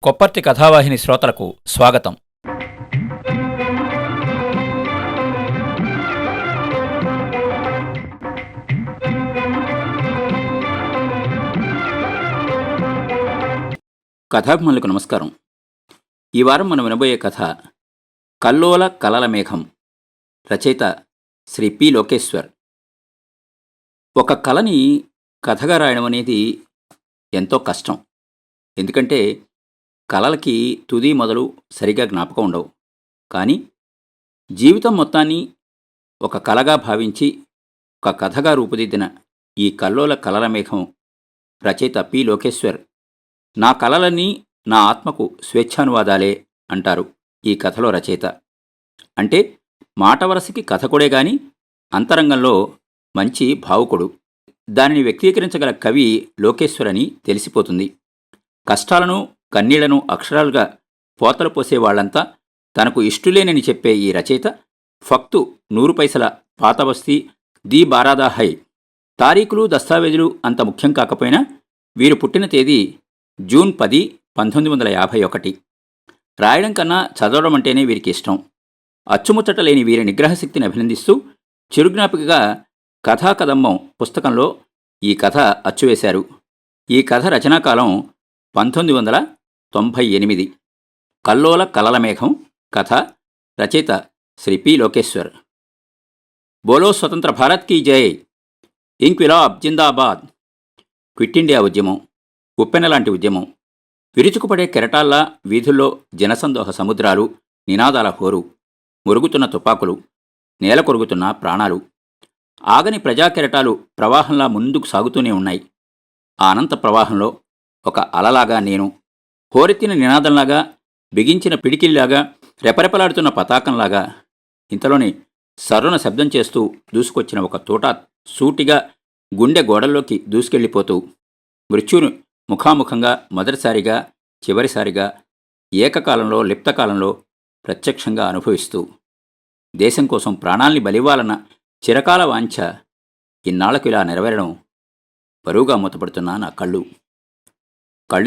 కొప్పర్తి కథావాహిని శ్రోతలకు స్వాగతం. కథాభిమానులకు నమస్కారం. ఈ వారం మనం వినబోయే కథ కల్లోల కలల మేఘం. రచయిత శ్రీ పి లోకేశ్వర్. ఒక కళని కథగా రాయడం అనేది ఎంతో కష్టం. ఎందుకంటే కళలకి తుది మొదలు సరిగా జ్ఞాపకం ఉండవు. కానీ జీవితం మొత్తాన్ని ఒక కళగా భావించి ఒక కథగా రూపుదిద్దిన ఈ కల్లోల కలల మేఘం రచయిత పి లోకేశ్వర్ నా కళలన్నీ నా ఆత్మకు స్వేచ్ఛానువాదాలే అంటారు ఈ కథలో రచయిత. అంటే మాట వరసకి కథకుడే గాని అంతరంగంలో మంచి భావుకుడు. దానిని వ్యక్తీకరించగల కవి లోకేశ్వర్ అని తెలిసిపోతుంది. కష్టాలను కన్నీళ్లను అక్షరాలుగా పోతలు పోసేవాళ్లంతా తనకు ఇష్టులేనని చెప్పే ఈ రచయిత ఫక్తు 100 పైసల పాతబస్తీ ది బారాదా హై. తారీఖులు దస్తావేజులు అంత ముఖ్యం కాకపోయినా వీరు పుట్టిన తేదీ జూన్ 10, 1951. రాయడం కన్నా చదవడం అంటేనే వీరికి ఇష్టం. అచ్చుముచ్చట లేని వీరి నిగ్రహశక్తిని అభినందిస్తూ చిరుజ్ఞాపికగా కథాకదంబం పుస్తకంలో ఈ కథ అచ్చువేశారు. ఈ కథ రచనాకాలం 1998. కల్లోల కలల మేఘం కథ రచయిత శ్రీ పి లోకేశ్వర్. బోలో స్వతంత్ర భారత్ కీ జై, ఇంక్విలాబ్ జిందాబాద్. క్విట్ ఇండియా ఉద్యమం ఉప్పెన లాంటి ఉద్యమం. విరుచుకుపడే కెరటాల్లా వీధుల్లో జనసందోహ సముద్రాలు, నినాదాల హోరు, మురుగుతున్న తుపాకులు, నేల కొరుగుతున్న ప్రాణాలు. ఆగని ప్రజాకెరటాలు ప్రవాహంలా ముందుకు సాగుతూనే ఉన్నాయి. ఆ అనంత ప్రవాహంలో ఒక అలలాగా నేను, హోరెత్తిన నినాదంలాగా, బిగించిన పిడికిల్లాగా, రెపరెపలాడుతున్న పతాకంలాగా. ఇంతలోనే సర్రున శబ్దం చేస్తూ దూసుకొచ్చిన ఒక తోట సూటిగా గుండె గోడల్లోకి దూసుకెళ్ళిపోతూ మృత్యును ముఖాముఖంగా మొదటిసారిగా, చివరిసారిగా, ఏకకాలంలో లిప్తకాలంలో ప్రత్యక్షంగా అనుభవిస్తూ దేశం కోసం ప్రాణాల్ని బలివ్వాలన్న చిరకాల వాంఛ ఇన్నాళ్లకు ఇలా నెరవేరడం బరువుగా మూతపడుతున్నా నా కళ్ళు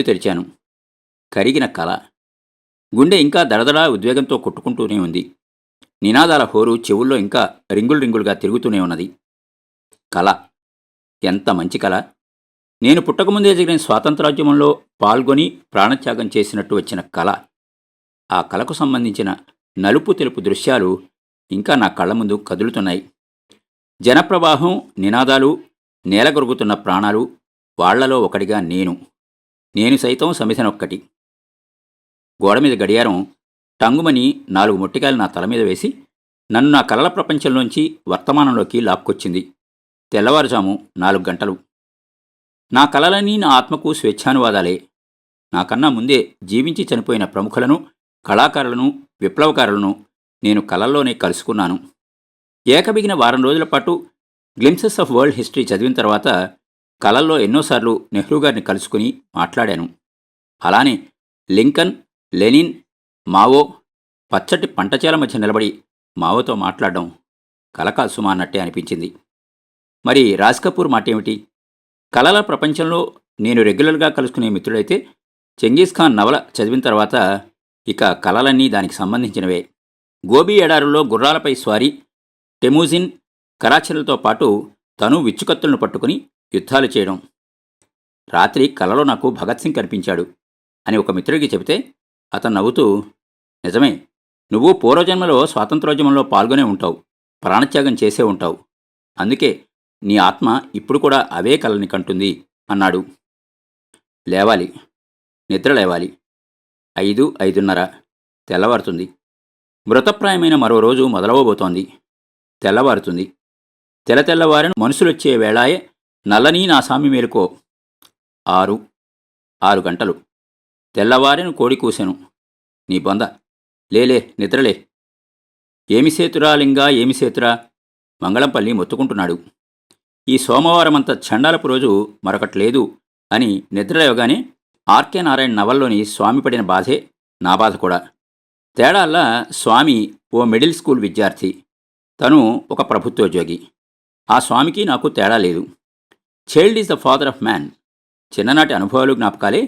తెరిచాను. కరిగిన కళ. గుండె ఇంకా దడదడా ఉద్వేగంతో కొట్టుకుంటూనే ఉంది. నినాదాల హోరు చెవుల్లో ఇంకా రింగులుగా తిరుగుతూనే ఉన్నది. కళ. ఎంత మంచి కళ! నేను పుట్టకముందే జరిగిన స్వాతంత్రోద్యమంలో పాల్గొని ప్రాణత్యాగం చేసినట్టు వచ్చిన కళ. ఆ కళకు సంబంధించిన నలుపు తెలుపు దృశ్యాలు ఇంకా నా కళ్ళ ముందు కదులుతున్నాయి. జనప్రవాహం, నినాదాలు, నేలగొరుగుతున్న ప్రాణాలు. వాళ్లలో ఒకటిగా నేను సైతం సమిధనొక్కటి. గోడమీద గడియారం టంగుమని 4 మొట్టికాయలు నా తల మీద వేసి నన్ను నా కలల ప్రపంచంలోంచి వర్తమానంలోకి లాక్కొచ్చింది. తెల్లవారుజాము 4 గంటలు. నా కలలన్నీ నా ఆత్మకు స్వేచ్ఛానువాదాలే. నాకన్నా ముందే జీవించి చనిపోయిన ప్రముఖులను, కళాకారులను, విప్లవకారులను నేను కలల్లోనే కలుసుకున్నాను. ఏకబిగిన వారం రోజుల పాటు గ్లింప్సెస్ ఆఫ్ వరల్డ్ హిస్టరీ చదివిన తర్వాత కలల్లో ఎన్నోసార్లు నెహ్రూ గారిని కలుసుకుని మాట్లాడాను. అలానే లింకన్, లెనిన్, మావో, పచ్చటి పంటచేల మధ్య నిలబడి మావోతో మాట్లాడడం కలకాల్ సుమా అన్నట్టే అనిపించింది. మరి రాజ్ కపూర్ మాట ఏమిటి? కలల ప్రపంచంలో నేను రెగ్యులర్గా కలుసుకునే మిత్రుడైతే చెంగీజ్ ఖాన్ నవల చదివిన తర్వాత ఇక కలలన్నీ దానికి సంబంధించినవే. గోబీ ఎడారుల్లో గుర్రాలపై స్వారీ, టెమూజిన్, కరాచలతో పాటు తను విచ్చుకత్తులను పట్టుకుని యుద్ధాలు చేయడం. రాత్రి కలలో నాకు భగత్ సింగ్ కనిపించాడు అని ఒక మిత్రుడికి చెబితే అతను నవ్వుతూ, నిజమే, నువ్వు పూర్వజన్మలో స్వాతంత్రోద్యమంలో పాల్గొనే ఉంటావు, ప్రాణత్యాగం చేసే ఉంటావు. అందుకే నీ ఆత్మ ఇప్పుడు కూడా అవే కలని కంటుంది అన్నాడు. లేవాలి, నిద్ర లేవాలి. 5, 5:30 తెల్లవారుతుంది. మృతప్రాయమైన మరో రోజు మొదలవబోతోంది. తెల్లవారుతుంది. తెల్లవారిన మనుషులొచ్చే వేళాయే నల్లని నా సామి మేలుకో. 6 గంటలు. తెల్లవారిన కోడి కూసెను. నీ బొంద, లేలే, నిద్రలే. ఏమి సేతురా లింగా, ఏమి సేతురా? మంగళంపల్లి మొత్తుకుంటున్నాడు. ఈ సోమవారమంత చండాలపు రోజు మరొకట్లేదు అని నిద్రలేవగానే ఆర్కే నారాయణ నవల్లోని స్వామి పడిన బాధే నా బాధ కూడా. తేడాల్లా స్వామి ఓ మిడిల్ స్కూల్ విద్యార్థి, తను ఒక ప్రభుత్వోద్యోగి. ఆ స్వామికి నాకు తేడా లేదు. Child is the father of man. చిన్ననాటి అనుభవాలు, జ్ఞాపకాలే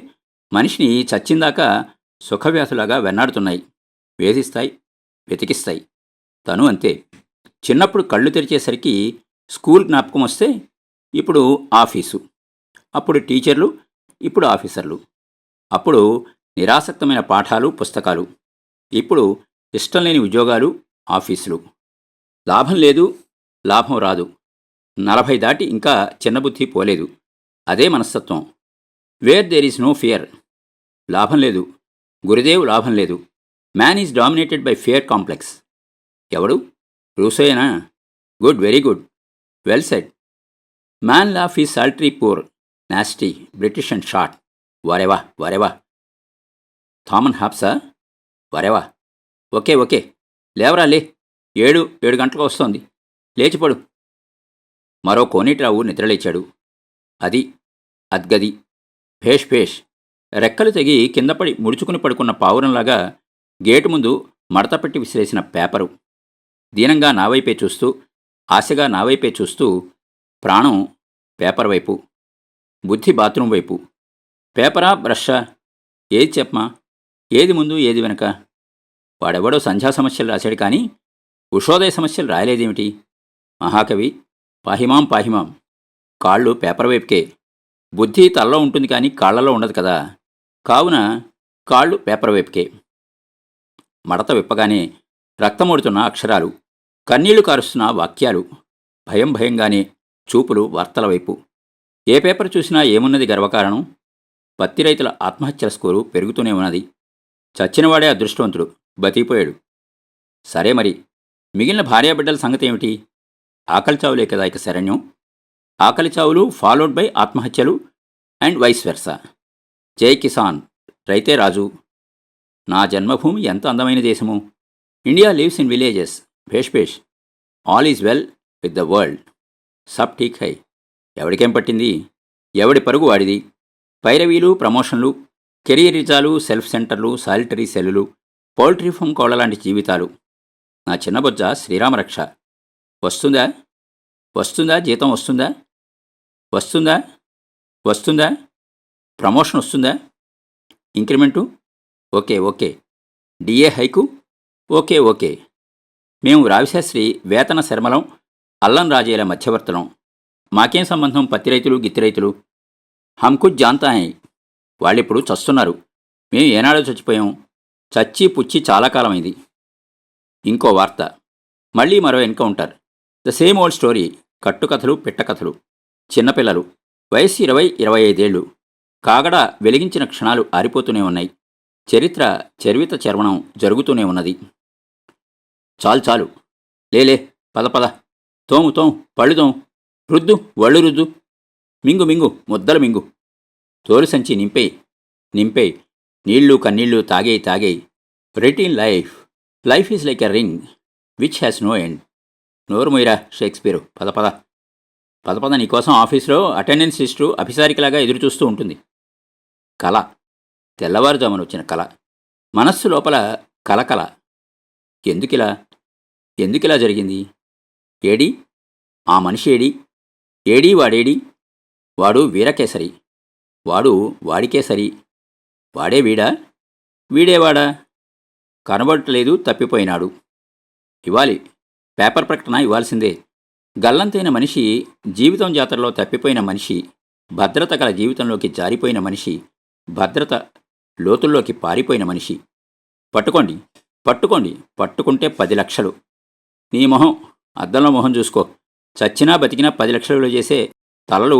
మనిషిని చచ్చిందాకా సుఖవ్యాధులాగా వెన్నాడుతున్నాయి. వేధిస్తాయి, వెతికిస్తాయి. తను అంతే. చిన్నప్పుడు కళ్ళు తెరిచేసరికి స్కూల్ జ్ఞాపకం వస్తే ఇప్పుడు ఆఫీసు, అప్పుడు టీచర్లు, ఇప్పుడు ఆఫీసర్లు, అప్పుడు నిరాసక్తమైన పాఠాలు, పుస్తకాలు, ఇప్పుడు ఇష్టం లేని ఉద్యోగాలు, ఆఫీసులు. లాభం లేదు, లాభం రాదు. 40 దాటి ఇంకా చిన్నబుద్ధి పోలేదు. అదే మనస్తత్వం. Where there is no fear. లాభం లేదు. గురుదేవ్ లాభం లేదు. Man is dominated by fear complex. ఎవడు? రూసోయేనా? Good, very good, well said. Man laugh ఈ solitary poor, nasty, British and short. వారెవా వారెవా. థామన్ హాబ్సా? వారెవా. ఓకే ఓకే, లేవరా లే. 7 గంటలకు వస్తోంది, లేచిపడు. మరో కోనేటిరావు నిద్రలేచాడు. అది అద్గది. భేష్ భేష్. రెక్కలు తెగి కిందపడి ముడుచుకుని పడుకున్న పావురంలాగా గేటు ముందు మడతపెట్టి విసిరేసిన పేపరు. దీనంగా నావైపే చూస్తూ, ఆశగా నావైపే చూస్తూ, ప్రాణం పేపర్ వైపు, బుద్ధి బాత్రూం వైపు. పేపరా బ్రషా? ఏది చెప్పమా? ఏది ముందు ఏది వెనక? వాడెవడో సంధ్యా సమస్యలు రాశాడు కానీ ఉషోదయ సమస్యలు రాయలేదేమిటి? మహాకవి పాహిమాం పాహిమాం. కాళ్ళు పేపర్ వైపుకే. బుద్ధి తలలో ఉంటుంది కానీ కాళ్లలో ఉండదు కదా. కావున కాళ్ళు పేపర్ వైపుకే. మడత విప్పగానే రక్తమోడుతున్న అక్షరాలు, కన్నీళ్లు కారుస్తున్న వాక్యాలు, భయం భయంగానే చూపులు వార్తల వైపు. ఏ పేపర్ చూసినా ఏమున్నది గర్వకారణం? పత్తి రైతుల ఆత్మహత్యల స్కోరు పెరుగుతూనే ఉన్నది. చచ్చినవాడే అదృష్టవంతుడు, బతికిపోయాడు. సరే మరి, మిగిలిన భార్యాబిడ్డల సంగతి ఏమిటి? ఆకలి చావులే కదా ఇక శరణ్యం. ఆకలి చావులు ఫాలోడ్ బై ఆత్మహత్యలు అండ్ వైస్ వెర్సా. జై కిసాన్, రైతే రాజు. నా జన్మభూమి ఎంత అందమైన దేశము. India lives in villages. భేష్ భేష్. All is well with the world. సబ్ ఠీక్ హై. ఎవడికేం పట్టింది? ఎవడి పరుగు వాడిది. పైరవీలు, ప్రమోషన్లు, కెరీర్ రిజాలు, సెల్ఫ్ సెంటర్లు, సాలిటరీ సెల్లులు, పౌల్ట్రీ ఫామ్ కోళ్ల లాంటి జీవితాలు. నా చిన్నబొజ్జ శ్రీరామరక్ష. వస్తుందా? వస్తుందా? జీతం వస్తుందా? వస్తుందా? వస్తుందా? ప్రమోషన్ వస్తుందా? ఇంక్రిమెంటు? Okay okay. డిఏ హైకు? Okay okay. మేము రావిశాస్త్రి వేతన శర్మలం, అల్లం రాజేల మధ్యవర్తులం. మాకేం సంబంధం పత్తి రైతులు, గిత్తి రైతులు? హమ్కు జాంతా హై. వాళ్ళిప్పుడు చస్తున్నారు. మేము ఏనాడో చచ్చిపోయాం. చచ్చి పుచ్చి చాలా కాలమైంది. ఇంకో వార్త. మళ్ళీ మరో encounter. The same old story. కట్టుకథలు, పిట్టకథలు. చిన్నపిల్లలు. వయస్సు 20-25 ఏళ్ళు. కాగడ వెలిగించిన క్షణాలు ఆరిపోతూనే ఉన్నాయి. చరిత్ర చర్విత చర్వణం జరుగుతూనే ఉన్నది. చాలు చాలు, లేలే, పద పద. తోము తోము, పళ్ళు తోము, రుద్దు, వళ్ళు రుద్దు, మింగు మింగు, ముద్దలు మింగు, తోలు సంచి నింపేయి నింపేయి, నీళ్లు కన్నీళ్లు తాగేయి తాగేయి. Routine life. Life is like a ring which has no end. నోరు మొయ్యరా షేక్స్పియరు. పద పద పద పద. నీకోసం ఆఫీసులో అటెండెన్స్ లిస్టు అభిసారికలాగా ఎదురుచూస్తూ ఉంటుంది. కళ. తెల్లవారుజామున వచ్చిన కళ. మనస్సు లోపల కలకల. ఎందుకిలా? ఎందుకిలా జరిగింది? ఏడి ఆ మనిషి? ఏడి? ఏడీ వాడేడి? వాడు వీరకేసరి. వాడు వాడికేసరి. వాడే వీడా? వీడేవాడా? కనబడట్లేదు, తప్పిపోయినాడు. ఇవ్వాలి. పేపర్ ప్రకటన ఇవ్వాల్సిందే. గల్లంతైన మనిషి, జీవితం జాతరలో తప్పిపోయిన మనిషి, భద్రత గల జీవితంలోకి జారిపోయిన మనిషి, భద్రత లోతుల్లోకి పారిపోయిన మనిషి. పట్టుకోండి పట్టుకోండి, పట్టుకుంటే 10 లక్షలు. నీ మొహం అద్దంలో మొహం చూసుకో. చచ్చినా బతికినా 10 లక్షలు విలువ చేసే తలలు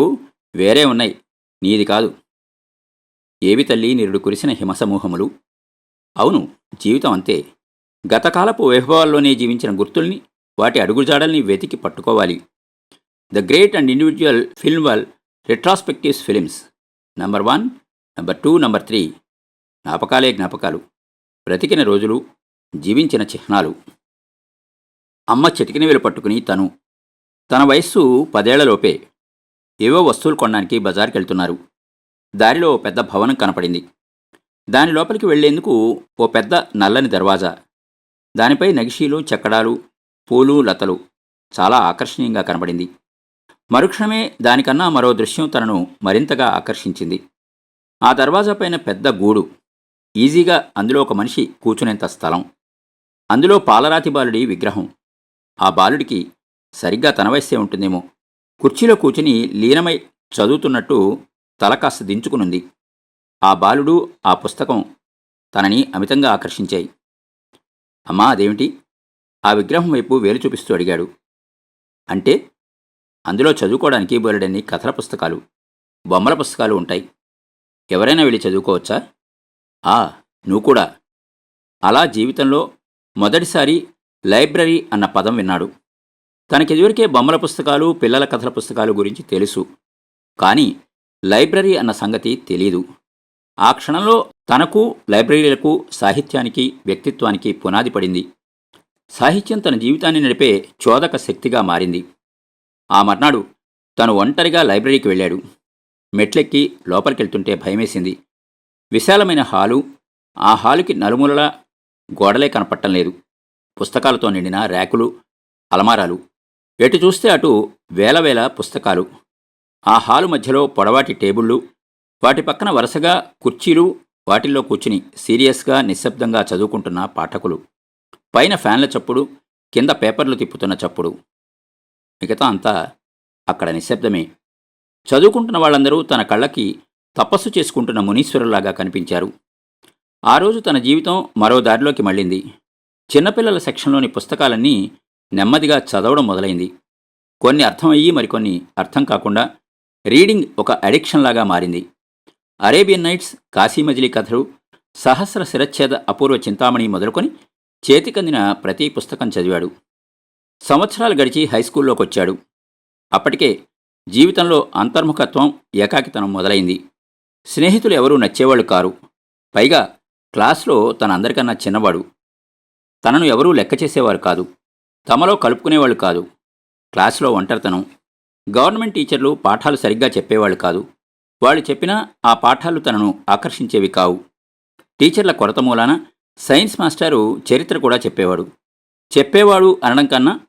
వేరే ఉన్నాయి, నీది కాదు. ఏవి తల్లి నిరుడు కురిసిన హిమసమూహములు. అవును, జీవితం అంతే. గతకాలపు వైభవాల్లోనే జీవించిన గుర్తుల్ని, వాటి అడుగుజాడల్ని వెతికి పట్టుకోవాలి. The great and individual film world retrospectives films. Number 1, number 2, number 3. జ్ఞాపకాలే జ్ఞాపకాలు. బ్రతికిన రోజులు, జీవించిన చిహ్నాలు. అమ్మ చిటికిన వేలు పట్టుకుని తన వయస్సు 10 ఏళ్లలోపే. ఏవో వస్తువులు కొనడానికి బజార్కి వెళ్తున్నారు. దారిలో పెద్ద భవనం కనపడింది. దాని లోపలికి వెళ్లేందుకు ఓ పెద్ద నల్లని దర్వాజా. దానిపై నగిషీలు, చెక్కడాలు, పూలు, లతలు. చాలా ఆకర్షణీయంగా కనబడింది. మరుక్షణమే దానికన్నా మరో దృశ్యం తనను మరింతగా ఆకర్షించింది. ఆ దర్వాజా పైన పెద్ద గూడు. ఈజీగా అందులో ఒక మనిషి కూర్చునేంత స్థలం. అందులో పాలరాతి బాలుడి విగ్రహం. ఆ బాలుడికి సరిగ్గా తన వయస్సే ఉంటుందేమో. కుర్చీలో కూర్చుని లీనమై చదువుతున్నట్టు తల కాస్త దించుకునుంది. ఆ బాలుడు, ఆ పుస్తకం తనని అమితంగా ఆకర్షించాయి. అమ్మా, అదేమిటి? ఆ విగ్రహం వైపు వేలు చూపిస్తూ అడిగాడు. అంటే అందులో చదువుకోవడానికి బోలెడన్ని కథల పుస్తకాలు, బొమ్మల పుస్తకాలు ఉంటాయి. ఎవరైనా వెళ్ళి చదువుకోవచ్చా? ఆ, నువ్వు కూడా. అలా జీవితంలో మొదటిసారి లైబ్రరీ అన్న పదం విన్నాడు. తనకిదివరకే బొమ్మల పుస్తకాలు, పిల్లల కథల పుస్తకాలు గురించి తెలుసు. కానీ లైబ్రరీ అన్న సంగతి తెలీదు. ఆ క్షణంలో తనకు, లైబ్రరీలకు, సాహిత్యానికి, వ్యక్తిత్వానికి పునాది పడింది. సాహిత్యం తన జీవితాన్ని నడిపే చోదక శక్తిగా మారింది. ఆ మర్నాడు తను ఒంటరిగా లైబ్రరీకి వెళ్ళాడు. మెట్లెక్కి లోపలికెళ్తుంటే భయమేసింది. విశాలమైన హాలు. ఆ హాలుకి నలుమూలలా గోడలే కనపట్టం లేదు. పుస్తకాలతో నిండిన ర్యాకులు, అలమారాలు. ఎటు చూస్తే అటు వేల వేల పుస్తకాలు. ఆ హాలు మధ్యలో పొడవాటి టేబుళ్ళు, వాటి పక్కన వరుసగా కుర్చీలు, వాటిల్లో కూర్చుని సీరియస్గా నిశ్శబ్దంగా చదువుకుంటున్న పాఠకులు. పైన ఫ్యాన్ల చప్పుడు, కింద పేపర్లు తిప్పుతున్న చప్పుడు. మిగతా అంతా అక్కడ నిశ్శబ్దమే. చదువుకుంటున్న వాళ్ళందరూ తన కళ్ళకి తపస్సు చేసుకుంటున్న మునీశ్వరులాగా కనిపించారు. ఆ రోజు తన జీవితం మరో దారిలోకి మళ్ళింది. చిన్నపిల్లల సెక్షన్లోని పుస్తకాలన్నీ నెమ్మదిగా చదవడం మొదలైంది. కొన్ని అర్థమయ్యి మరికొన్ని అర్థం కాకుండా రీడింగ్ ఒక అడిక్షన్లాగా మారింది. అరేబియన్ నైట్స్, కాశీమజిలీ కథలు, సహస్ర శిరచ్ఛేద అపూర్వ చింతామణి మొదలుకొని చేతికందిన ప్రతి పుస్తకం చదివాడు. సంవత్సరాలు గడిచి హైస్కూల్లోకొచ్చాడు. అప్పటికే జీవితంలో అంతర్ముఖత్వం, ఏకాకితనం మొదలైంది. స్నేహితులు ఎవరూ నచ్చేవాళ్ళు కారు. పైగా క్లాస్లో తనందరికన్నా చిన్నవాడు. తనను ఎవరూ లెక్క చేసేవారు కాదు. తమలో కలుపుకునేవాళ్ళు కాదు. క్లాసులో ఒంటరితనం. గవర్నమెంట్ టీచర్లు పాఠాలు సరిగ్గా చెప్పేవాళ్ళు కాదు. వాళ్ళు చెప్పినా ఆ పాఠాలు తనను ఆకర్షించేవి కావు. టీచర్ల కొరత మూలాన సైన్స్ మాస్టారు చరిత్ర కూడా చెప్పేవాడు. చెప్పేవాడు అనడం కన్నా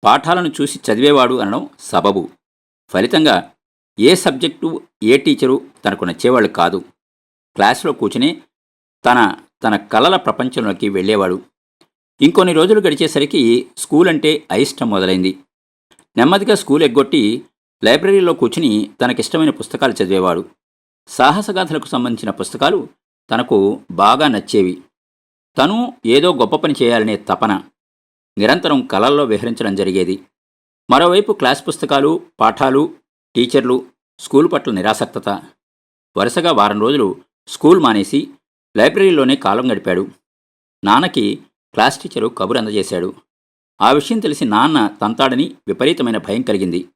పాఠాలను చూసి చదివేవాడు అనడం సబబు. ఫలితంగా ఏ సబ్జెక్టు, ఏ టీచరు తనకు నచ్చేవాళ్ళు కాదు. క్లాసులో కూర్చునే తన తన కలల ప్రపంచంలోకి వెళ్ళేవాడు. ఇంకొన్ని రోజులు గడిచేసరికి స్కూల్ అంటే అయిష్టం మొదలైంది. నెమ్మదిగా స్కూల్ ఎగ్గొట్టి లైబ్రరీలో కూర్చుని తనకిష్టమైన పుస్తకాలు చదివేవాడు. సాహసగాథలకు సంబంధించిన పుస్తకాలు తనకు బాగా నచ్చేవి. తను ఏదో గొప్ప పని చేయాలనే తపన. నిరంతరం కలల్లో విహరించడం జరిగేది. మరోవైపు క్లాస్ పుస్తకాలు, పాఠాలు, టీచర్లు, స్కూల్ పట్ల నిరాసక్తత. వరుసగా వారం రోజులు స్కూల్ మానేసి లైబ్రరీలోనే కాలం గడిపాడు. నాన్నకి క్లాస్ టీచరు కబురు అందజేశాడు. ఆ విషయం తెలిసి నాన్న తంతాడని విపరీతమైన భయం కలిగింది.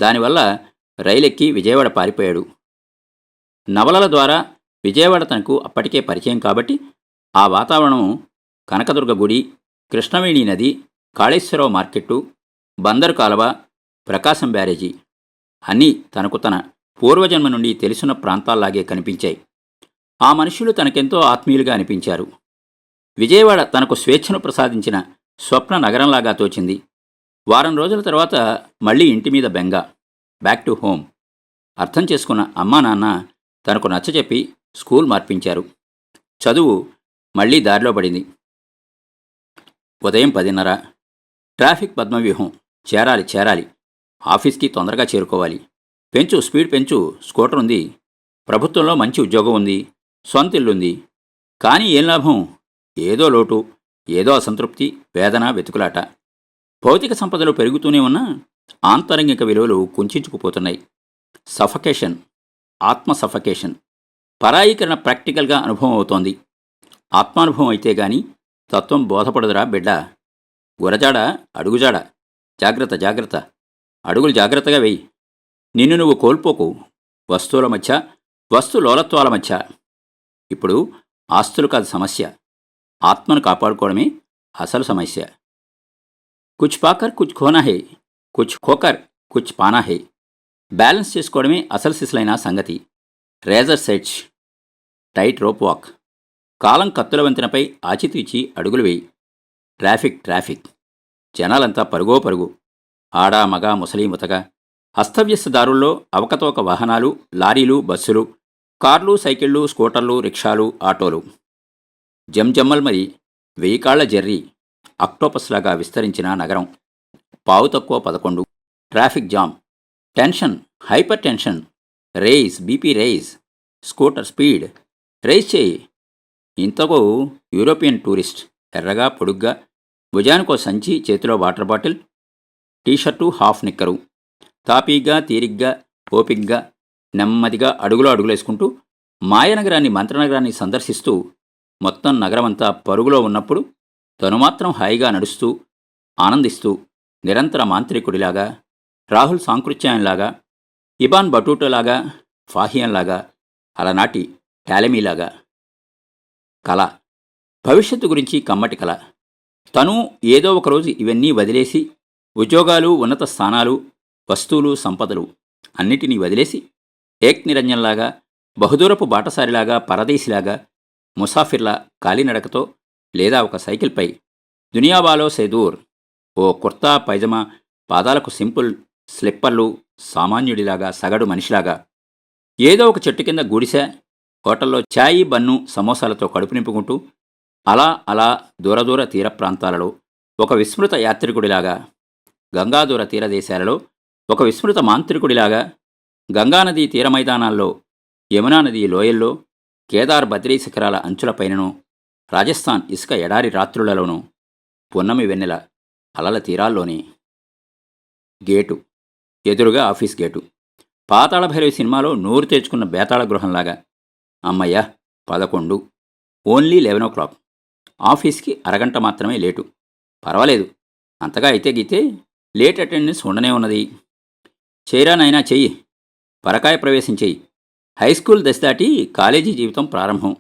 దానివల్ల రైలెక్కి విజయవాడ పారిపోయాడు. నవలల ద్వారా విజయవాడ తనకు అప్పటికే పరిచయం కాబట్టి ఆ వాతావరణం, కనకదుర్గ గుడి, కృష్ణవేణి నది, కాళేశ్వరరావు మార్కెట్టు, బందరు కాలవ, ప్రకాశం బ్యారేజీ అన్నీ తనకు తన పూర్వజన్మ నుండి తెలిసిన ప్రాంతాల్లాగే కనిపించాయి. ఆ మనుషులు తనకెంతో ఆత్మీయులుగా అనిపించారు. విజయవాడ తనకు స్వేచ్ఛను ప్రసాదించిన స్వప్న నగరంలాగా తోచింది. వారం రోజుల తర్వాత మళ్ళీ ఇంటి మీద బెంగ. Back to home. అర్థం చేసుకున్న అమ్మా నాన్న తనకు నచ్చజెప్పి స్కూల్ మార్పించారు. చదువు మళ్ళీ దారిలో పడింది. ఉదయం 10:30. ట్రాఫిక్ పద్మవ్యూహం. చేరాలి. ఆఫీస్కి తొందరగా చేరుకోవాలి. పెంచు, స్పీడ్ పెంచు. స్కూటర్ ఉంది. ప్రభుత్వంలో మంచి ఉద్యోగం ఉంది. సొంత ఇల్లుంది. కానీ ఏం లాభం? ఏదో లోటు, ఏదో అసంతృప్తి, వేదన, వెతుకులాట. భౌతిక సంపదలు పెరుగుతూనే ఉన్నా ఆంతరంగిక విలువలు కుంచుకుపోతున్నాయి. సఫకేషన్, ఆత్మ సఫకేషన్. పరాయీకరణ ప్రాక్టికల్గా అనుభవం అవుతోంది. ఆత్మానుభవం అయితే గాని తత్వం బోధపడదురా బిడ్డ. గురజాడ, అడుగుజాడ. జాగ్రత్త. అడుగులు జాగ్రత్తగా వెయ్యి. నిన్ను నువ్వు కోల్పోకు. వస్తువుల మధ్య, వస్తు లోలత్వాల మధ్య. ఇప్పుడు ఆస్తులు కాదు సమస్య. ఆత్మను కాపాడుకోవడమే అసలు సమస్య. కుచ్ పాకర్ కుచ్ ఖోనా హే, కుచ్ ఖోకర్ కుచ్ పానా హే. బ్యాలెన్స్ చేసుకోవడమే అసలు సిసలైన సంగతి. Razor's edge, tight rope walk. కాలం కత్తుల వంతెనపై ఆచితూచి అడుగులు వేయి. ట్రాఫిక్. జనాలంతా పరుగు. ఆడా, మగ, ముసలి, ముతక. అస్తవ్యస్త దారుల్లో అవకతవక వాహనాలు, లారీలు, బస్సులు, కార్లు, సైకిళ్లు, స్కూటర్లు, రిక్షాలు, ఆటోలు. జంజమ్మల్మరి 1000 కాళ్ల జెర్రీ అక్టోపస్ లాగా విస్తరించిన నగరం. పావు తక్కువ 11, traffic jam, tension, hypertension, race, BP race, scooter speed, race చేయి. ఇంతకు యూరోపియన్ టూరిస్ట్, ఎర్రగా పొడుగ్గా, భుజానికో సంచి, చేతిలో వాటర్ బాటిల్, టీషర్టు, హాఫ్ నిక్కరు, తాపీగా, తీరిగ్గా, ఓపిగ్గా, నెమ్మదిగా అడుగులేసుకుంటూ మాయనగరాన్ని, మంత్రనగరాన్ని సందర్శిస్తూ మొత్తం నగరమంతా పరుగులో ఉన్నప్పుడు తను మాత్రం హాయిగా నడుస్తూ ఆనందిస్తూ నిరంతర మాంత్రికుడిలాగా, రాహుల్ సాంకృత్యాయంలాగా, ఇబాన్ బటూటోలాగా, ఫాహియన్లాగా, అలనాటి టాలెమీలాగా. కళ, భవిష్యత్తు గురించి కమ్మటి కళ. తను ఏదో ఒకరోజు ఇవన్నీ వదిలేసి ఉద్యోగాలు, ఉన్నత స్థానాలు, వస్తువులు, సంపదలు అన్నిటినీ వదిలేసి ఏక్ నిరంజన్లాగా, బహుదూరపు బాటసారిలాగా, పరదేశిలాగా, ముసాఫిర్లా కాలినడకతో లేదా ఒక సైకిల్పై దునియావాలో సేదూర్, ఓ కుర్తా పైజమా, పాదాలకు సింపుల్ స్లిప్పర్లు, సామాన్యుడిలాగా, సగటు మనిషిలాగా ఏదో ఒక చెట్టు కింద గుడిసె, హోటల్లో ఛాయీ, బన్ను, సమోసాలతో కడుపు నింపుకుంటూ అలా అలా దూర తీర ప్రాంతాలలో ఒక విస్మృత యాత్రికుడిలాగా, గంగాదూర తీరదేశాలలో ఒక విస్మృత మాంత్రికుడిలాగా, గంగానదీ తీర మైదానాల్లో, యమునా నదీ లోయల్లో, కేదార్ బద్రీ శిఖరాల అంచులపైనను, రాజస్థాన్ ఇసుక ఎడారి రాత్రులలోనూ, పున్నమి వెన్నెల అలల తీరాల్లోని. గేటు, ఎదురుగా ఆఫీస్ గేటు. పాతాళ భైరవి సినిమాలో నోరు తెచ్చుకున్న బేతాళ గృహంలాగా. అమ్మయ్య, 11, ఓన్లీ 11 ఆఫీస్కి అరగంట మాత్రమే లేటు. పర్వాలేదు, అంతగా అయితే గీతే లేట్ అటెండెన్స్ ఉండనే ఉన్నది. చేయరా నాయనా చెయ్యి, పరకాయ ప్రవేశం చెయ్యి. హై స్కూల్ దశ దాటి కాలేజీ జీవితం ప్రారంభం.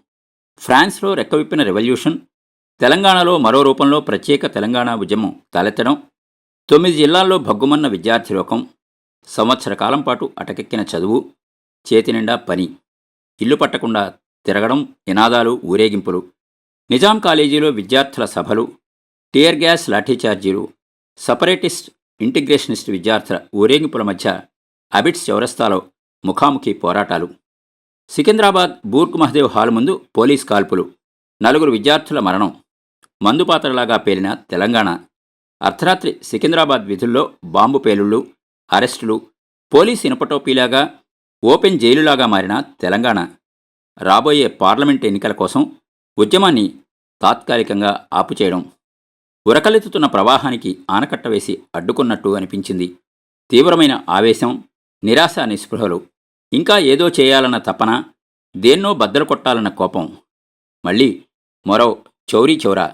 ఫ్రాన్స్లో రెక్కవిప్పిన రెవల్యూషన్, తెలంగాణలో మరో రూపంలో ప్రత్యేక తెలంగాణ ఉద్యమం తలెత్తడం, 9 జిల్లాల్లో భగ్గుమన్న విద్యార్థి లోకం, సంవత్సర కాలం పాటు అటకెక్కిన చదువు, చేతి నిండా పని, ఇల్లు పట్టకుండా తిరగడం, నినాదాలు, ఊరేగింపులు, నిజాం కాలేజీలో విద్యార్థుల సభలు, టియర్ గ్యాస్ లాఠీచార్జీలు, సపరేటిస్ట్, ఇంటిగ్రేషనిస్ట్ విద్యార్థుల ఊరేగింపుల మధ్య అబిడ్స్ చౌరస్తాలో ముఖాముఖి పోరాటాలు, సికింద్రాబాద్ బూర్గ్ మహదేవ్ హాల్ ముందు పోలీస్ కాల్పులు, 4 విద్యార్థుల మరణం, మందుపాత్రలాగా పేలిన తెలంగాణ, అర్ధరాత్రి సికింద్రాబాద్ విధుల్లో బాంబు పేలుళ్ళు, అరెస్టులు, పోలీస్ ఇనుపటోపీలాగా, ఓపెన్ జైలులాగా మారిన తెలంగాణ, రాబోయే పార్లమెంట్ ఎన్నికల కోసం ఉద్యమాన్ని తాత్కాలికంగా ఆపుచేయడం, ఉరకలెత్తుతున్న ప్రవాహానికి ఆనకట్ట వేసి అడ్డుకున్నట్టు అనిపించింది. తీవ్రమైన ఆవేశం, నిరాశ, నిస్పృహలు, ఇంకా ఏదో చేయాలన్న తపన, దేన్నో బద్దలు కొట్టాలన్న కోపం. మళ్ళీ మరో చౌరీ చౌరా.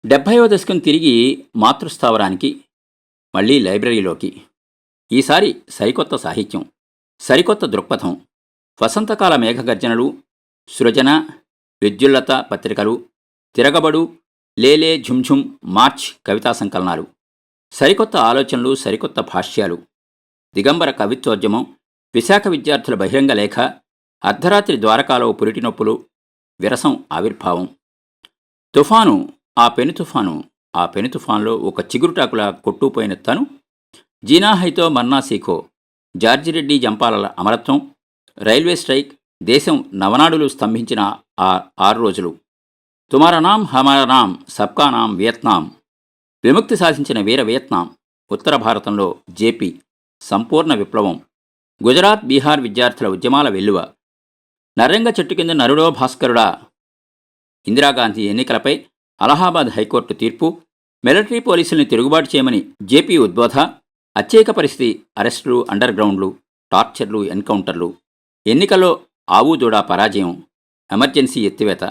70వ దశకం తిరిగి మాతృస్థావరానికి, మళ్ళీ లైబ్రరీలోకి. ఈసారి సరికొత్త సాహిత్యం, సరికొత్త దృక్పథం. వసంతకాల మేఘగర్జనలు, సృజన, విద్యుల్లత పత్రికలు, తిరగబడు, లేలే, ఝుంఝుం, మార్చ్ కవితా సంకలనాలు, సరికొత్త ఆలోచనలు, సరికొత్త భాష్యాలు. దిగంబర కవిత్వోద్యమం, విశాఖ విద్యార్థుల బహిరంగ లేఖ, అర్ధరాత్రి ద్వారకాలో పురిటి నొప్పులు, విరసం ఆవిర్భావం. తుఫాను, ఆ పెను తుఫాను, ఆ పెను తుఫాన్లో ఒక చిగురుటాకులా కొట్టుపోయిన తను, జీనాహైతో మర్నా సీఖో, జార్జిరెడ్డి జంపాలల అమరత్వం, రైల్వే స్ట్రైక్, దేశం నవనాడులు స్తంభించిన ఆ 6 రోజులు. తుమారా నామ్ హమారా నామ్, సబ్కా నామ్ వియత్నాం, విముక్తి సాధించిన వీర వియత్నాం, ఉత్తర భారతంలో జేపీ, సంపూర్ణ విప్లవం, గుజరాత్, బీహార్ విద్యార్థుల ఉద్యమాల వెల్లువ, నర్రంగ చెట్టు కింద నరుడో భాస్కరుడా, ఇందిరాగాంధీ ఎన్నికలపై అలహాబాద్ హైకోర్టు తీర్పు, మిలిటరీ పోలీసుల్ని తిరుగుబాటు చేయమని జేపీ ఉద్బోధ, అత్యేక పరిస్థితి, అరెస్టులు, అండర్ గ్రౌండ్లు, టార్చర్లు, ఎన్కౌంటర్లు, ఎన్నికల్లో ఆవుదూడా పరాజయం, ఎమర్జెన్సీ ఎత్తివేత,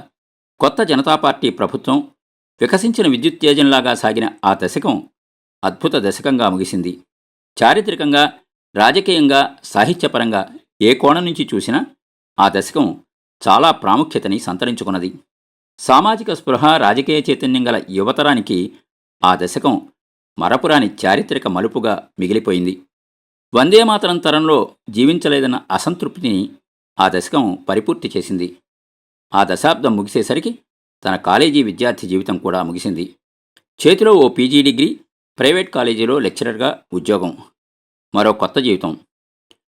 కొత్త జనతా పార్టీ ప్రభుత్వం, వికసించిన విద్యుత్తేజంలాగా సాగిన ఆ దశకం అద్భుత దశకంగా ముగిసింది. చారిత్రకంగా, రాజకీయంగా, సాహిత్యపరంగా ఏ కోణం నుంచి చూసినా ఆ దశకం చాలా ప్రాముఖ్యతని సంతరించుకున్నది. సామాజిక స్పృహ, రాజకీయ చైతన్యం గల యువతరానికి ఆ దశకం మరపురాని చారిత్రక మలుపుగా మిగిలిపోయింది. వందేమాతరం తరంలో జీవించలేదన్న అసంతృప్తిని ఆ దశకం పరిపూర్తి చేసింది. ఆ దశాబ్దం ముగిసేసరికి తన కాలేజీ విద్యార్థి జీవితం కూడా ముగిసింది. చేతిలో ఓ పీజీ డిగ్రీ, ప్రైవేట్ కాలేజీలో లెక్చరర్గా ఉద్యోగం. మరో కొత్త జీవితం.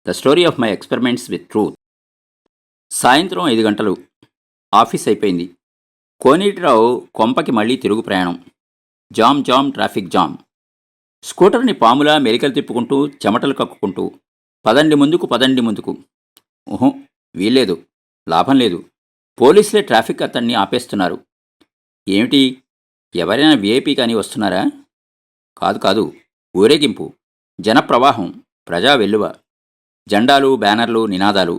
The story of my experiments with truth. సాయంత్రం 5 గంటలు. ఆఫీస్ అయిపోయింది. కోనేటిరావు కొంపకి మళ్ళీ తిరుగు ప్రయాణం. Jam jam traffic jam. స్కూటర్ని పాములా మెలికలు తిప్పుకుంటూ చెమటలు కక్కుకుంటూ పదండి ముందుకు పదండి ముందుకు. ఊహు, వీల్లేదు, లాభం లేదు. పోలీసులే ట్రాఫిక్ అతన్ని ఆపేస్తున్నారు. ఏమిటి, ఎవరైనా విఐపీ కానీ వస్తున్నారా? కాదు కాదు, ఊరేగింపు, జనప్రవాహం, ప్రజా వెల్లువ, జెండాలు, బ్యానర్లు, నినాదాలు.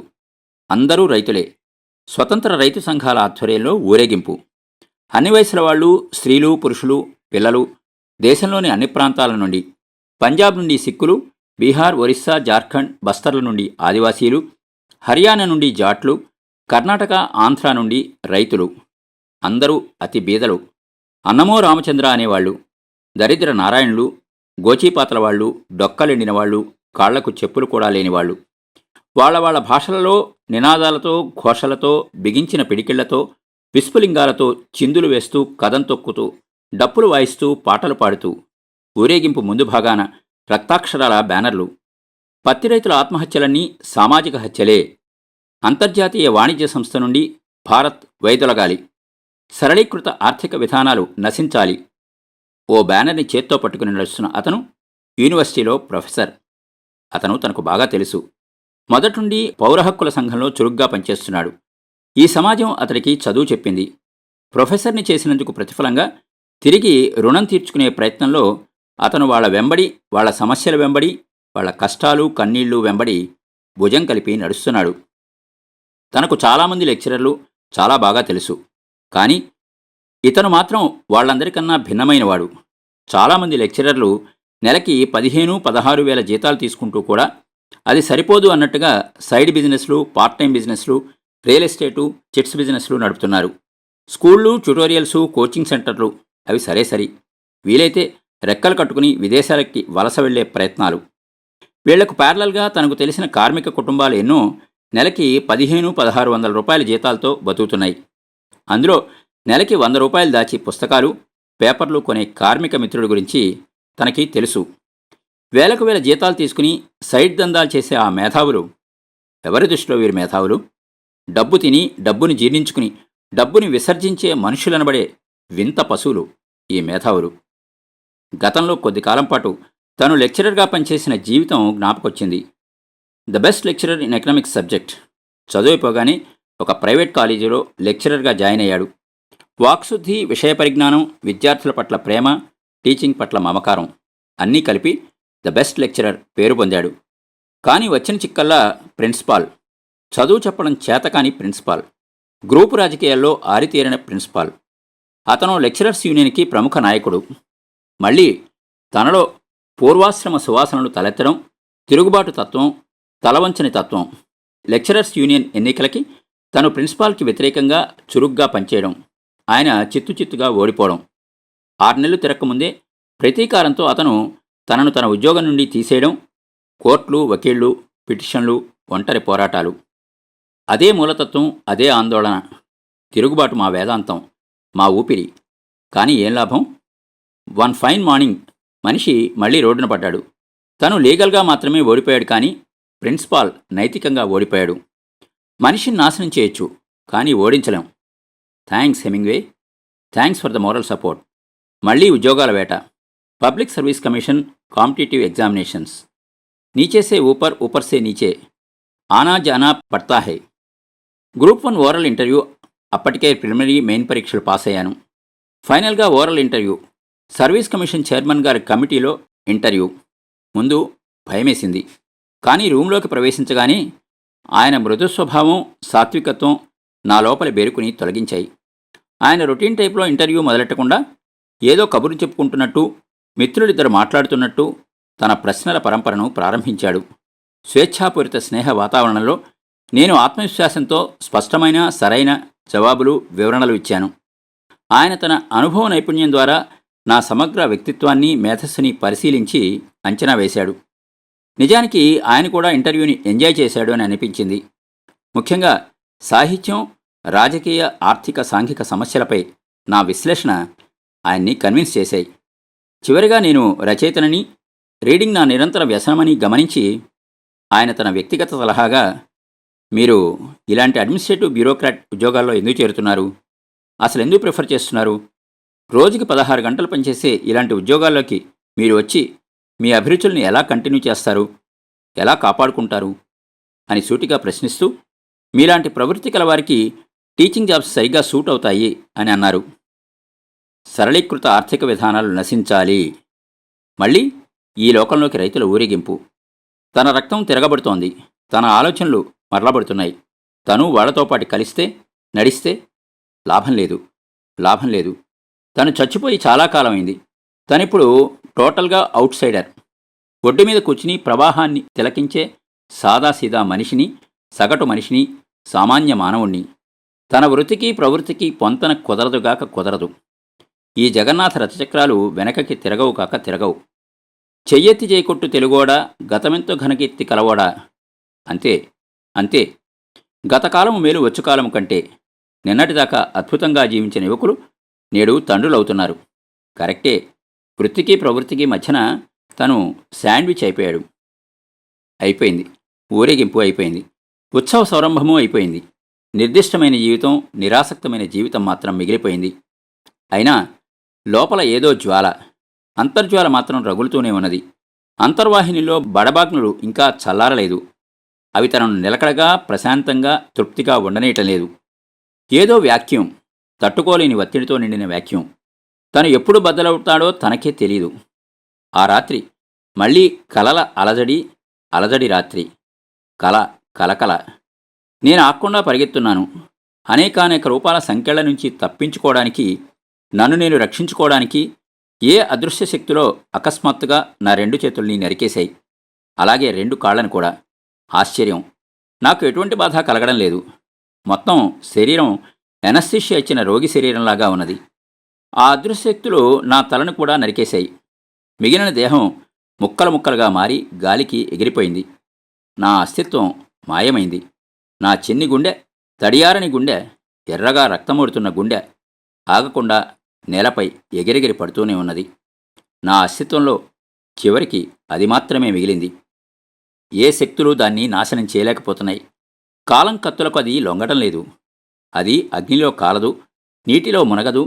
అందరూ రైతులే. స్వతంత్ర రైతు సంఘాల ఆధ్వర్యంలో ఊరేగింపు. అన్ని వయసుల వాళ్ళు, స్త్రీలు, పురుషులు, పిల్లలు, దేశంలోని అన్ని ప్రాంతాల నుండి, పంజాబ్ నుండి సిక్కులు, బీహార్, ఒరిస్సా, జార్ఖండ్, బస్తర్ల నుండి ఆదివాసీలు, హర్యానా నుండి జాట్లు, కర్ణాటక, ఆంధ్ర నుండి రైతులు. అందరూ అతి బీదలు. అన్నమో రామచంద్ర అనేవాళ్ళు, దరిద్ర నారాయణులు, గోచీపాతల వాళ్ళు, డొక్కలెండిన వాళ్ళు, కాళ్లకు చెప్పులు కూడా లేనివాళ్ళు. వాళ్ళ భాషలలో నినాదాలతో, ఘోషలతో, బిగించిన పిడికిళ్లతో, విస్ఫులింగాలతో చిందులు వేస్తూ, కదం తొక్కుతూ, డప్పులు వాయిస్తూ, పాటలు పాడుతూ ఊరేగింపు ముందు భాగాన రక్తాక్షరాల బ్యానర్లు. పత్తి రైతుల ఆత్మహత్యలన్నీ సామాజిక హత్యలే. అంతర్జాతీయ వాణిజ్య సంస్థ నుండి భారత్ వైదొలగాలి. సరళీకృత ఆర్థిక విధానాలు నశించాలి. ఓ బ్యానర్ని చేత్తో పట్టుకుని నడుస్తున్న అతను యూనివర్సిటీలో ప్రొఫెసర్. అతను తనకు బాగా తెలుసు. మొదటి పౌర హక్కుల సంఘంలో చురుగ్గా పనిచేస్తున్నాడు. ఈ సమాజం అతడికి చదువు చెప్పింది. ప్రొఫెసర్ని చేసినందుకు ప్రతిఫలంగా తిరిగి రుణం తీర్చుకునే ప్రయత్నంలో అతను వాళ్ళ వెంబడి, వాళ్ళ సమస్యల వెంబడి, వాళ్ళ కష్టాలు కన్నీళ్లు వెంబడి భుజం కలిపి నడుస్తున్నాడు. తనకు చాలామంది లెక్చరర్లు చాలా బాగా తెలుసు. కానీ ఇతను మాత్రం వాళ్ళందరికన్నా భిన్నమైనవాడు. చాలామంది లెక్చరర్లు నెలకి 15-16 వేల జీతాలు తీసుకుంటూ కూడా అది సరిపోదు అన్నట్టుగా సైడ్ బిజినెస్లు, పార్ట్ టైం బిజినెస్లు, రియల్ ఎస్టేటు, చిట్స్ బిజినెస్లు నడుపుతున్నారు. స్కూళ్ళు, ట్యుటోరియల్సు, కోచింగ్ సెంటర్లు అవి సరే. వీలైతే రెక్కలు కట్టుకుని విదేశాలకి వలస వెళ్లే ప్రయత్నాలు. వీళ్లకు ప్యారలల్గా తనకు తెలిసిన కార్మిక కుటుంబాలు ఎన్నో నెలకి 1500-1600 రూపాయల జీతాలతో బతుకుతున్నాయి. అందులో నెలకి 100 రూపాయలు దాచి పుస్తకాలు, పేపర్లు కొనే కార్మిక మిత్రుడి గురించి తనకి తెలుసు. వేలకు వేల జీతాలు తీసుకుని సైడ్ దందాలు చేసే ఆ మేధావులు ఎవరి దృష్టిలో వీరి మేధావులు? డబ్బు తిని, డబ్బుని జీర్ణించుకుని, డబ్బుని విసర్జించే మనుషులనబడే వింత పశువులు ఈ మేధావులు. గతంలో కొద్ది కాలం పాటు తను లెక్చరర్గా పనిచేసిన జీవితం జ్ఞాపకొచ్చింది. The best lecturer in economics subject. చదువుపోగానే ఒక ప్రైవేట్ కాలేజీలో లెక్చరర్గా జాయిన్ అయ్యాడు. వాక్శుద్ధి, విషయ పరిజ్ఞానం, విద్యార్థుల పట్ల ప్రేమ, టీచింగ్ పట్ల మమకారం అన్నీ కలిపి ద బెస్ట్ లెక్చరర్ పేరు పొందాడు. కానీ వచ్చిన చిక్కల్లా ప్రిన్సిపాల్. చదువు చెప్పడం చేతకాని ప్రిన్సిపాల్. గ్రూపు రాజకీయాల్లో ఆరితేరిన ప్రిన్సిపాల్. అతను లెక్చరర్స్ యూనియన్కి ప్రముఖ నాయకుడు. మళ్ళీ తనలో పూర్వాశ్రమ సువాసనలు తలెత్తడం, తిరుగుబాటు తత్వం, తలవంచని తత్వం. లెక్చరర్స్ యూనియన్ ఎన్నికలకి తను ప్రిన్సిపాల్కి వ్యతిరేకంగా చురుగ్గా పనిచేయడం, ఆయన చిత్తుగా ఓడిపోవడం. 6 నెలలు తిరక్కముందే ప్రతీకారంతో అతను తనను తన ఉద్యోగం నుండి తీసేయడం, కోర్టులు, వకీళ్లు, పిటిషన్లు, ఒంటరి పోరాటాలు. అదే మూలతత్వం, అదే ఆందోళన. తిరుగుబాటు మా వేదాంతం, మా ఊపిరి. కానీ ఏం లాభం? వన్ ఫైన్ మార్నింగ్ మనిషి మళ్ళీ రోడ్డున పడ్డాడు. తను లీగల్గా మాత్రమే ఓడిపోయాడు, కానీ ప్రిన్సిపాల్ నైతికంగా ఓడిపోయాడు. మనిషిని నాశనం చేయొచ్చు, కానీ ఓడించలేం. Thanks Hemingway. Thanks for the moral support. మళ్ళీ ఉద్యోగాల వేట. Public service commission, competitive examinations. నీచే సే ఊపర్, ఊపర్ సే నీచే, ఆనా జానా పడతా హై. Group 1 oral interview. అప్పటికే ప్రిలిమినరీ, మెయిన్ పరీక్షలు పాస్ అయ్యాను. ఫైనల్గా oral interview. Service commission chairman గారి కమిటీలో ఇంటర్వ్యూ. ముందు భయమేసింది. కానీ రూంలోకి ప్రవేశించగానే ఆయన మృదు స్వభావం, సాత్వికత్వం నా లోపల బేరుకుని తొలగించాయి. ఆయన రొటీన్ టైప్లో ఇంటర్వ్యూ మొదలెట్టకుండా ఏదో కబుర్లు చెప్పుకుంటున్నట్టు, మిత్రులిద్దరు మాట్లాడుతున్నట్టు తన ప్రశ్నల పరంపరను ప్రారంభించాడు. స్వేచ్ఛాపూరిత స్నేహ వాతావరణంలో నేను ఆత్మవిశ్వాసంతో స్పష్టమైన, సరైన జవాబులు, వివరణలు ఇచ్చాను. ఆయన తన అనుభవ నైపుణ్యం ద్వారా నా సమగ్ర వ్యక్తిత్వాన్ని, మేధస్సుని పరిశీలించి అంచనా వేశాడు. నిజానికి ఆయన కూడా ఇంటర్వ్యూని ఎంజాయ్ చేశాడు అని అనిపించింది. ముఖ్యంగా సాహిత్యం, రాజకీయ, ఆర్థిక, సాంఘిక సమస్యలపై నా విశ్లేషణ ఆయన్ని కన్విన్స్ చేశాయి. చివరిగా నేను రచయితనని, రీడింగ్ నా నిరంతర వ్యసనమని గమనించి ఆయన తన వ్యక్తిగత సలహాగా, మీరు ఇలాంటి అడ్మినిస్ట్రేటివ్ బ్యూరోక్రాట్ ఉద్యోగాల్లో ఎందుకు చేరుతున్నారు? అసలు ఎందుకు ప్రిఫర్ చేస్తున్నారు? రోజుకి 16 గంటలు పనిచేసే ఇలాంటి ఉద్యోగాల్లోకి మీరు వచ్చి మీ అభిరుచుల్ని ఎలా కంటిన్యూ చేస్తారు? ఎలా కాపాడుకుంటారు? అని సూటిగా ప్రశ్నిస్తూ, మీలాంటి ప్రవృత్తి కలవారికి టీచింగ్ జాబ్స్ సరిగ్గా సూట్ అవుతాయి అని అన్నారు. సరళీకృత ఆర్థిక విధానాలు నశించాలి. మళ్ళీ ఈ లోకంలోకి రైతుల ఊరేగింపు. తన రక్తం తిరగబడుతోంది. తన ఆలోచనలు మరలబడుతున్నాయి. తను వాళ్లతో పాటు కలిస్తే, నడిస్తే లాభం లేదు, లాభం లేదు. తను చచ్చిపోయి చాలా కాలమైంది. తనిప్పుడు టోటల్గా అవుట్ సైడర్. ఒడ్డు మీద కూర్చుని ప్రవాహాన్ని తిలకించే సాదాసీదా మనిషిని, సగటు మనిషిని, సామాన్య మానవుణ్ణి. తన వృత్తికి ప్రవృత్తికి పొంతన కుదరదుగాక కుదరదు. ఈ జగన్నాథ రథచక్రాలు వెనకకి తిరగవు కాక తిరగవు. చెయ్యెత్తి చేయకొట్టు తెలుగోడా, గతమెంతో ఘనకీర్తి కలవోడా. అంతే అంతే. గతకాలము మేలు వచ్చుకాలము కంటే. నిన్నటిదాకా అద్భుతంగా జీవించిన యువకులు నేడు తండ్రులవుతున్నారు. కరెక్టే. వృత్తికి ప్రవృత్తికి మధ్యన తను శాండ్విచ్ అయిపోయాడు. అయిపోయింది. ఊరేగింపు అయిపోయింది. ఉత్సవ సౌరంభము అయిపోయింది. నిర్దిష్టమైన జీవితం, నిరాసక్తమైన జీవితం మాత్రం మిగిలిపోయింది. అయినా లోపల ఏదో జ్వాల, అంతర్జ్వాల మాత్రం రగులుతూనే ఉన్నది. అంతర్వాహినిలో బడబాగ్నులు ఇంకా చల్లారలేదు. అవి తనను నిలకడగా, ప్రశాంతంగా, తృప్తిగా ఉండనేయటం లేదు. ఏదో వ్యాక్యూమ్, తట్టుకోలేని ఒత్తిడితో నిండిన వ్యాక్యూమ్. తను ఎప్పుడు బద్దలవుతాడో తనకే తెలీదు. ఆ రాత్రి మళ్ళీ కలల అలజడి, అలజడి రాత్రి. కల, కలకల. నేను ఆక్కుండా పరిగెత్తున్నాను. అనేకానేక రూపాల సంకెళ్ల నుంచి తప్పించుకోవడానికి, నన్ను నేను రక్షించుకోవడానికి ఏ అదృశ్య శక్తిలో అకస్మాత్తుగా నా 2 చేతుల్ని నరికేశాయి. అలాగే 2 కాళ్లను కూడా. ఆశ్చర్యం. నాకు ఎటువంటి బాధ కలగడం లేదు. మొత్తం శరీరం ఎనస్థీషియా ఇచ్చిన రోగి శరీరంలాగా ఉన్నది. ఆ అదృశ్యశక్తులు నా తలను కూడా నరికేశాయి. మిగిలిన దేహం ముక్కలు ముక్కలుగా మారి గాలికి ఎగిరిపోయింది. నా అస్తిత్వం మాయమైంది. నా చిన్ని గుండె, తడియారని గుండె, ఎర్రగా రక్తమూడుతున్న గుండె ఆగకుండా నేలపై ఎగిరెగిరి పడుతూనే ఉన్నది. నా అస్తిత్వంలో చివరికి అది మాత్రమే మిగిలింది. ఏ శక్తులు దాన్ని నాశనం చేయలేకపోతున్నాయి. కాలం కత్తులకు అది లొంగటం లేదు. అది అగ్నిలో కాలదు, నీటిలో మునగదు,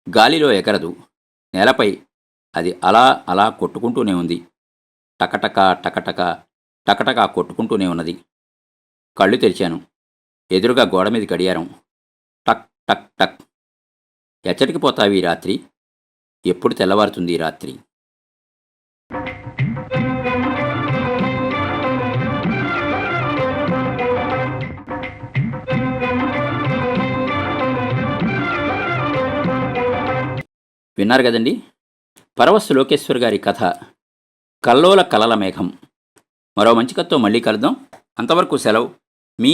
గాలిలో ఎగరదు. నేలపై అది అలా అలా కొట్టుకుంటూనే ఉంది. టకటక టకటక టకటక కొట్టుకుంటూనే ఉన్నది. కళ్ళు తెరిచాను. ఎదురుగా గోడ మీద గడియారం. టక్ టక్ టక్. ఎచ్చటికి పోతావి ఈ రాత్రి? ఎప్పుడు తెల్లవారుతుంది ఈ రాత్రి? విన్నారు కదండి, పరవస్తు లోకేశ్వర్ గారి కథ కల్లోల కలల మేఘం. మరో మంచి కథతో మళ్ళీ కలుద్దాం. అంతవరకు సెలవు. మీ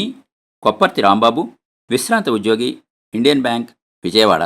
కొప్పర్తి రాంబాబు, విశ్రాంత ఉద్యోగి, ఇండియన్ బ్యాంక్, విజయవాడ.